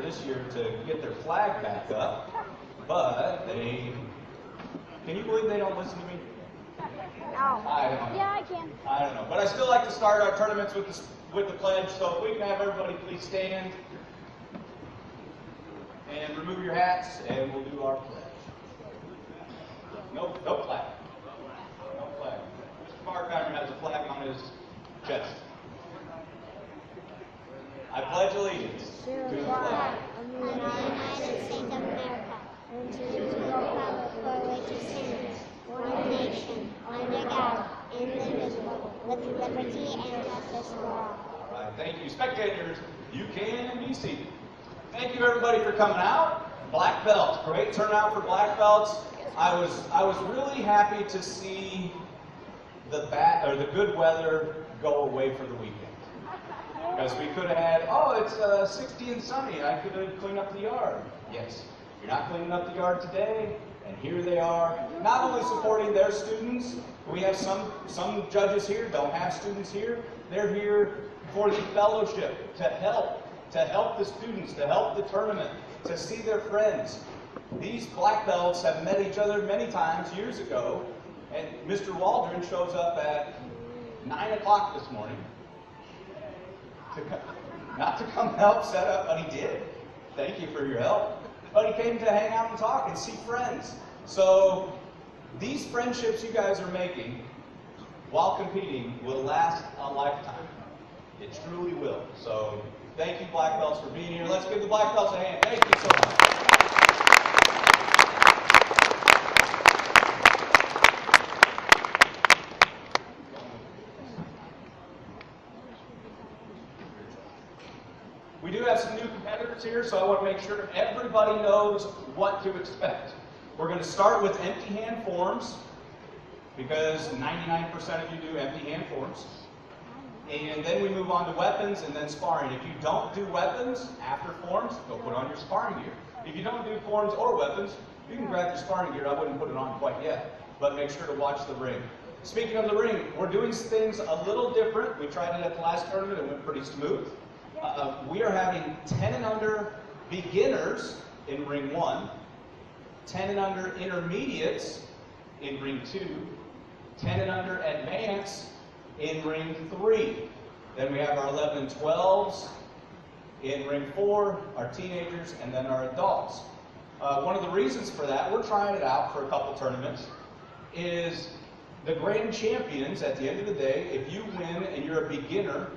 this year to get their flag back up, but they, can you believe they don't listen to me? No. I don't know. Yeah, I can. I don't know. But I still like to start our tournaments with the pledge, so if we can have everybody please stand and remove your hats, and we'll do our pledge. No flag. No flag. Mr. Markheimer has a flag on his chest. I pledge allegiance To the flag of the United States of America and to the republic for which it stands, one nation, under God, indivisible, with liberty and justice for all. All right, thank you. Spectators, you can be seated. Thank you everybody for coming out. Black belts, great turnout for black belts. I was really happy to see the good weather go away for the weekend. Because we could have had, oh, it's 60 and sunny, I could have cleaned up the yard. Yes, you're not cleaning up the yard today, and here they are, not only supporting their students, we have some judges here, don't have students here, they're here for the fellowship, to help the students, to help the tournament, to see their friends. These black belts have met each other many times years ago, and Mr. Waldron shows up at 9 o'clock this morning, not to come help set up, but he did. Thank you for your help. But he came to hang out and talk and see friends. So these friendships you guys are making while competing will last a lifetime. It truly will. So thank you, black belts, for being here. Let's give the black belts a hand. Thank you so much. We do have some new competitors here, so I want to make sure everybody knows what to expect. We're going to start with empty hand forms, because 99% of you do empty hand forms. And then we move on to weapons and then sparring. If you don't do weapons after forms, go put on your sparring gear. If you don't do forms or weapons, you can grab your sparring gear. I wouldn't put it on quite yet, but make sure to watch the ring. Speaking of the ring, we're doing things a little different. We tried it at the last tournament, it went pretty smooth. We are having 10 and under beginners in ring 1, 10 and under intermediates in ring 2, 10 and under advanced in ring 3. Then we have our 11 and 12s in ring 4, our teenagers, and then our adults. One of the reasons for that, we're trying it out for a couple tournaments, is the grand champions at the end of the day, if you win and you're a beginner,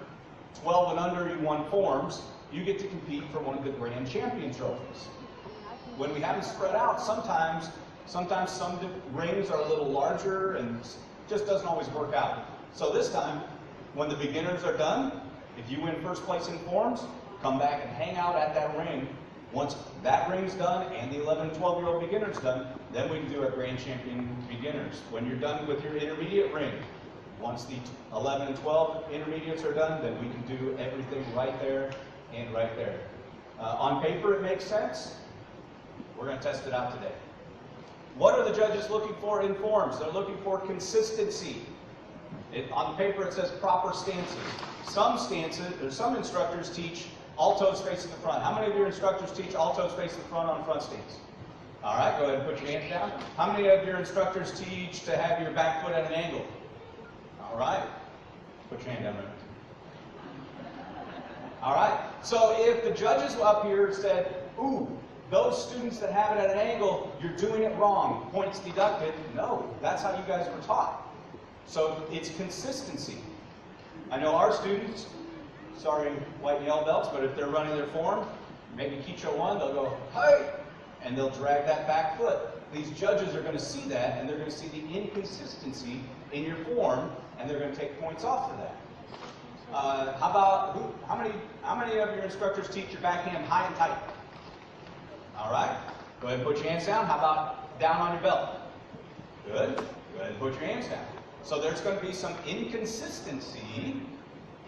12 and under, you won forms, you get to compete for one of the grand champion trophies. When we have them spread out, sometimes some rings are a little larger and just doesn't always work out. So this time, when the beginners are done, if you win first place in forms, come back and hang out at that ring. Once that ring's done and the 11 and 12-year-old beginner's done, then we can do our grand champion beginners. When you're done with your intermediate ring, once the 11 and 12 intermediates are done, then we can do everything right there and right there. On paper, it makes sense. We're going to test it out today. What are the judges looking for in forms? They're looking for consistency. On paper, it says proper stances. Some instructors teach all toes facing the front. How many of your instructors teach all toes facing the front on front stance? All right, go ahead and put your hands down. How many of your instructors teach to have your back foot at an angle? All right, put your hand down there. All right, so if the judges up here said, ooh, those students that have it at an angle, you're doing it wrong, points deducted. No, that's how you guys were taught. So it's consistency. I know our students, sorry, white and yellow belts, but if they're running their form, maybe Kicho 1, they'll go, hey, and they'll drag that back foot. These judges are going to see that, and they're going to see the inconsistency in your form, and they're going to take points off for that. How many of your instructors teach your backhand high and tight? All right, go ahead and put your hands down. How about down on your belt? Good. Go ahead and put your hands down. So there's going to be some inconsistency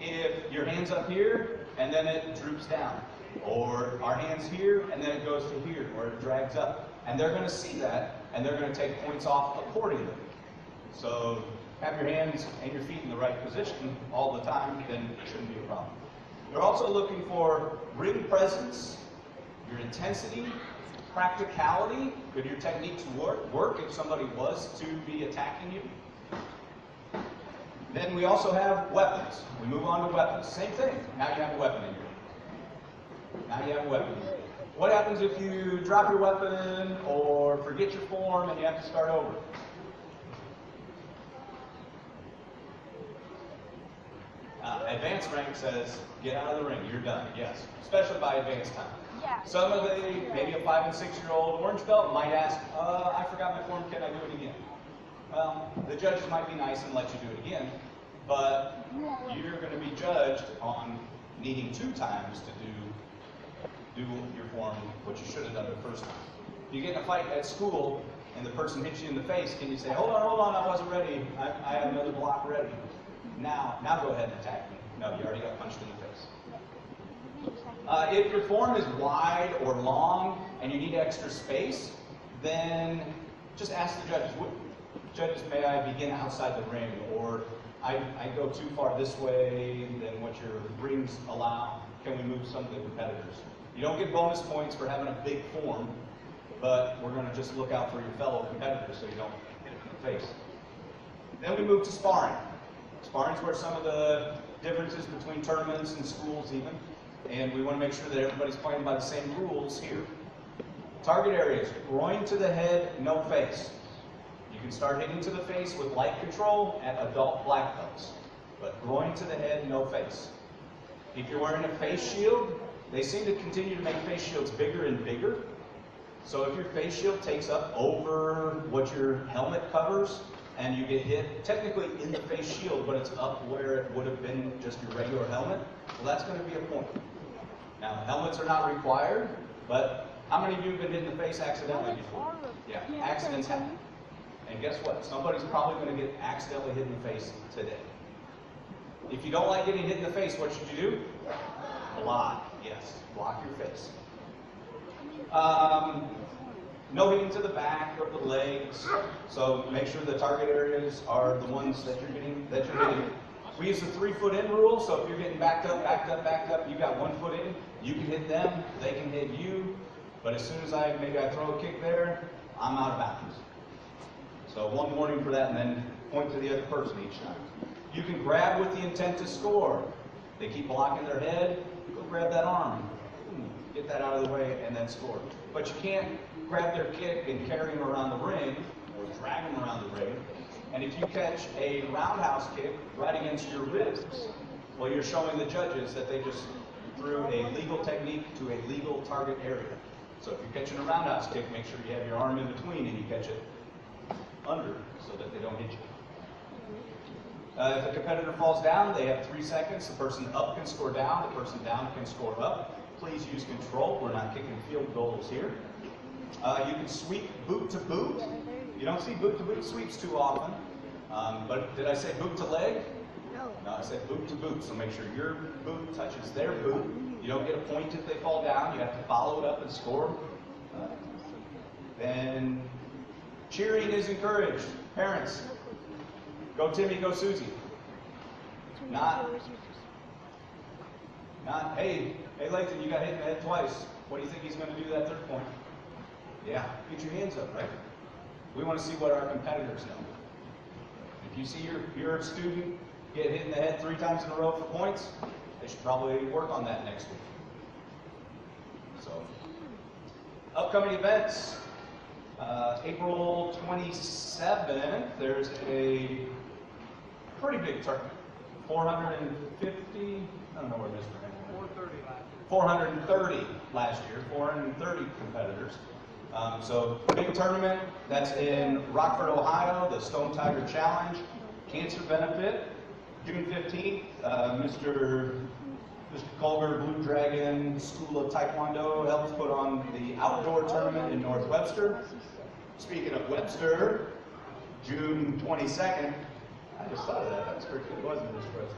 if your hand's up here and then it droops down, or our hand's here and then it goes to here, or it drags up. And they're going to see that, and they're going to take points off accordingly. So have your hands and your feet in the right position all the time, then it shouldn't be a problem. They're also looking for ring presence your intensity, practicality, could your techniques work if somebody was to be attacking you? Then we also have weapons. We move on to weapons. Same thing. Now you have a weapon in your hand. Now you have a weapon. What happens if you drop your weapon or forget your form and you have to start over? Advanced rank says, get out of the ring, you're done, yes. Especially by advanced time. Yeah. Some of the, maybe a 5- and 6-year-old orange belt might ask, I forgot my form, can I do it again? Well, the judges might be nice and let you do it again, but you're going to be judged on needing 2 times to do your form, what you should have done the first time. If you get in a fight at school and the person hits you in the face, can you say, hold on, I wasn't ready, I have another block ready. Now go ahead and attack me. No, you already got punched in the face. If your form is wide or long and you need extra space, then just ask the judges, judges, may I begin outside the ring? Or I go too far this way than what your rings allow. Can we move some of the competitors? You don't get bonus points for having a big form, but we're going to just look out for your fellow competitors so you don't hit them in the face. Then we move to sparring. Sparring is where some of the differences between tournaments and schools even, and we want to make sure that everybody's playing by the same rules here. Target areas, groin to the head, no face. You can start hitting to the face with light control at adult black belts, but groin to the head, no face. If you're wearing a face shield, they seem to continue to make face shields bigger and bigger. So if your face shield takes up over what your helmet covers, and you get hit technically in the face shield, but it's up where it would have been just your regular helmet, well, that's going to be a point. Now, helmets are not required, but how many of you have been hit in the face accidentally before? Yeah, accidents happen. And guess what? Somebody's probably going to get accidentally hit in the face today. If you don't like getting hit in the face, what should you do? Block. Yes, block your face. No hitting to the back or the legs, so make sure the target areas are the ones that you're hitting. We use the 3-foot in rule, so if you're getting backed up, you got 1 foot in, you can hit them, they can hit you, but as soon as maybe I throw a kick there, I'm out of bounds. So 1 warning for that, and then point to the other person each time. You can grab with the intent to score. They keep blocking their head, go grab that arm, get that out of the way, and then score. But you can't grab their kick and carry them around the ring, or drag them around the ring. And if you catch a roundhouse kick right against your ribs, well, you're showing the judges that they just threw a legal technique to a legal target area. So if you're catching a roundhouse kick, make sure you have your arm in between and you catch it under so that they don't hit you. If a competitor falls down, they have 3 seconds. The person up can score down, the person down can score up. Please use control. We're not kicking field goals here. You can sweep boot to boot. You don't see boot to boot sweeps too often. But did I say boot to leg? No, I said boot to boot. So make sure your boot touches their boot. You don't get a point if they fall down. You have to follow it up and score. Then cheering is encouraged. Parents, go Timmy, go Susie. Not, hey Lathan, you got hit in the head twice. What do you think he's going to do that 3rd point? Yeah, get your hands up, right? We want to see what our competitors know. If you see your student get hit in the head 3 times in a row for points, they should probably work on that next week. So, upcoming events. April 27th, there's a pretty big tournament. 450, I don't know where Mr. Henry went. 430 last year, 430 competitors. So big tournament, that's in Rockford, Ohio, the Stone Tiger Challenge, cancer benefit, June 15th, Mr. Colger, Blue Dragon School of Taekwondo helps put on the outdoor tournament in North Webster. Speaking of Webster, June 22nd, I just thought of that, that's pretty good, wasn't it, Mr. President?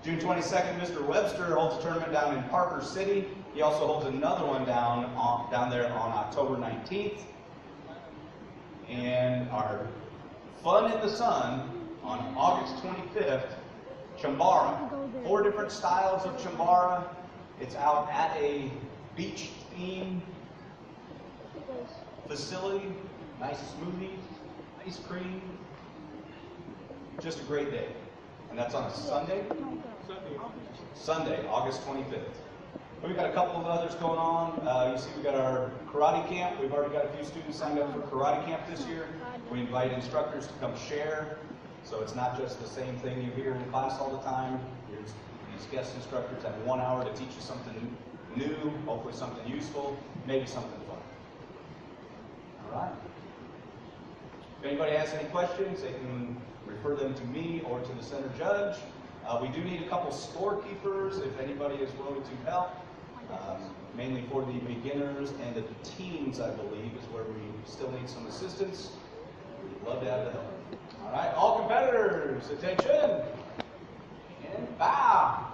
June 22nd, Mr. Webster holds a tournament down in Parker City. He also holds another one down there on October 19th. And our Fun in the Sun on August 25th, Chambara. 4 different styles of Chambara. It's out at a beach theme facility, nice smoothie, ice cream. Just a great day. And that's on a Sunday? Sunday, August 25th. We've got a couple of others going on. You see we've got our karate camp. We've already got a few students signed up for karate camp this year. We invite instructors to come share. So it's not just the same thing you hear in class all the time. These guest instructors have 1 hour to teach you something new, hopefully something useful, maybe something fun. All right. If anybody has any questions, they can refer them to me or to the center judge. We do need a couple scorekeepers if anybody is willing to help. Mainly for the beginners and the teens, I believe, is where we still need some assistance. We'd love to have the help. All right, all competitors, attention, and bow.